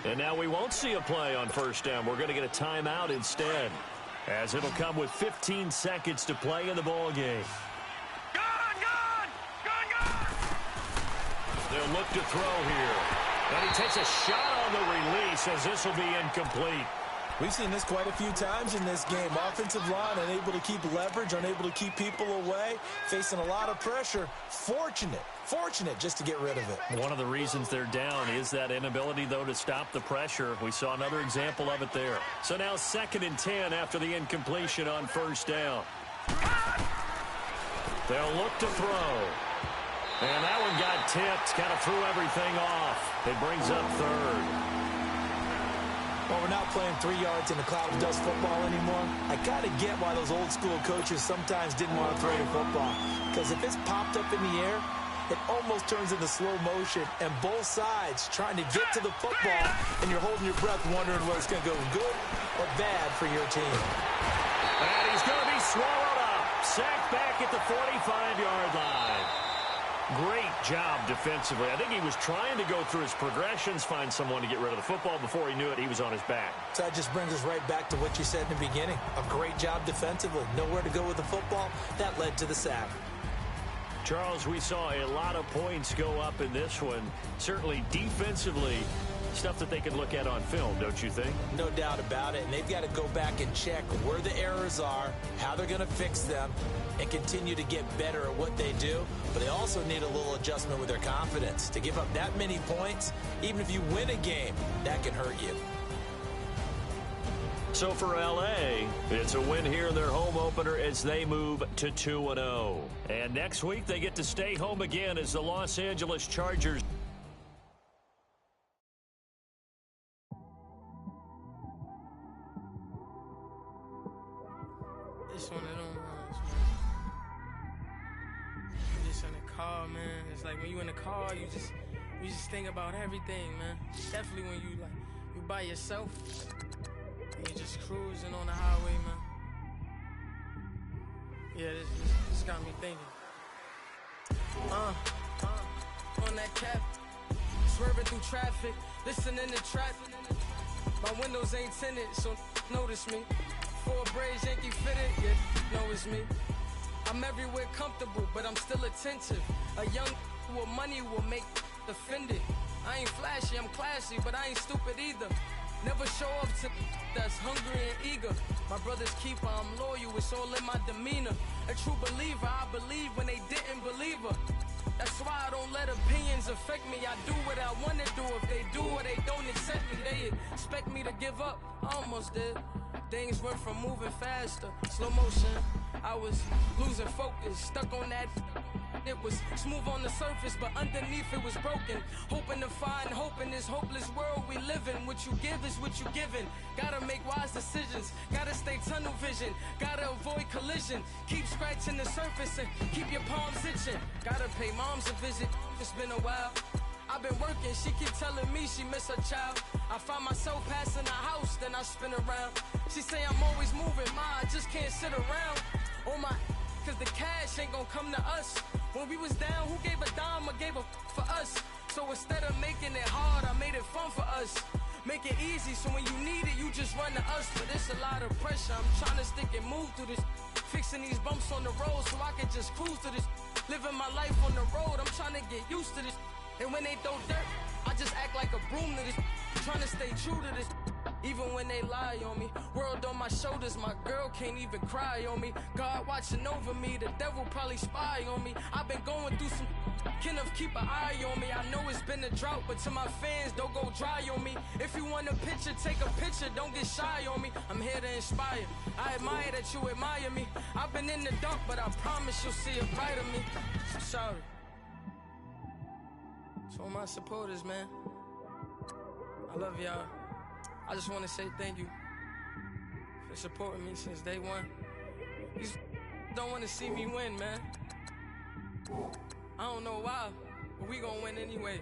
Speaker 3: And now we won't see a play on 1st down. We're going to get a timeout instead, as it'll come with 15 seconds to play in the ball game. They'll look to throw here. And he takes a shot on the release as this will be incomplete.
Speaker 4: We've seen this quite a few times in this game. Offensive line unable to keep leverage, unable to keep people away, facing a lot of pressure. Fortunate just to get rid of it.
Speaker 3: One of the reasons they're down is that inability, though, to stop the pressure. We saw another example of it there. So now 2nd and 10 after the incompletion on 1st down. They'll look to throw. And that one got tipped, kind of threw everything off. It brings up 3rd.
Speaker 4: Well, we're not playing 3 yards in a cloud of dust football anymore. I kind of get why those old school coaches sometimes didn't want to throw the football. Because if it's popped up in the air, it almost turns into slow motion. And both sides trying to get to the football, and you're holding your breath wondering whether it's going to go good or bad for your team.
Speaker 3: And he's going to be swallowed up. Sacked back at the 45-yard line. Great job defensively. I think he was trying to go through his progressions, find someone to get rid of the football. Before he knew it, he was on his back.
Speaker 4: So that just brings us right back to what you said in the beginning. A great job defensively. Nowhere to go with the football. That led to the sack.
Speaker 3: Charles, we saw a lot of points go up in this one. Certainly defensively, stuff that they can look at on film, don't you think?
Speaker 4: No doubt about it. And they've got to go back and check where the errors are, how they're going to fix them, and continue to get better at what they do. But they also need a little adjustment with their confidence. To give up that many points, even if you win a game, that can hurt you.
Speaker 3: So for LA, it's a win here in their home opener as they move to 2-0. And next week, they get to stay home again as the Los Angeles Chargers
Speaker 6: car, man. It's like when you in the car, you just think about everything, man. Definitely when you by yourself and you just cruising on the highway, man. Yeah, this got me thinking. On that cap, swerving through traffic, listening to trap. My windows ain't tinted, so notice me. 4 braids, Yankee fitted, yeah, know it's me. I'm everywhere comfortable, but I'm still attentive. A young with money will make offended. I ain't flashy, I'm classy, but I ain't stupid either. Never show up to that's hungry and eager. My brother's keeper, I'm loyal, it's all in my demeanor. A true believer, I believe when they didn't believe her. That's why I don't let opinions affect me. I do what I want to do. If they do or they don't accept me, they expect me to give up. I almost did. Things went from moving faster, slow motion. I was losing focus, stuck on that. It was smooth on the surface, but underneath it was broken. Hoping to find hope in this hopeless world we live in. What you give is what you given. Gotta make wise decisions. Gotta stay tunnel vision. Gotta avoid collision. Keep scratching the surface and keep your palms itching. Gotta pay moms a visit. It's been a while. I've been working, she keep telling me she miss her child. I find myself passing the house, then I spin around. She say I'm always moving, ma, I just can't sit around. Oh my, cause the cash ain't gonna come to us. When we was down, who gave a dime or gave a for us? So instead of making it hard, I made it fun for us. Make it easy, so when you need it, you just run to us. But it's a lot of pressure, I'm trying to stick and move through this. Fixing these bumps on the road so I can just cruise to this. Living my life on the road, I'm trying to get used to this. And when they throw dirt, I just act like a broom to this. Trying to stay true to this. Even when they lie on me. World on my shoulders, my girl can't even cry on me. God watching over me, the devil probably spy on me. I've been going through some Kenneth, keep an eye on me. I know it's been a drought, but to my fans, don't go dry on me. If you want a picture, take a picture, don't get shy on me. I'm here to inspire. I admire that you admire me. I've been in the dark, but I promise you'll see a bright of me. So sorry. To all my supporters, man, I love y'all. I just want to say thank you for supporting me since day one. These don't want to see me win, man. I don't know why, but we gonna win anyway.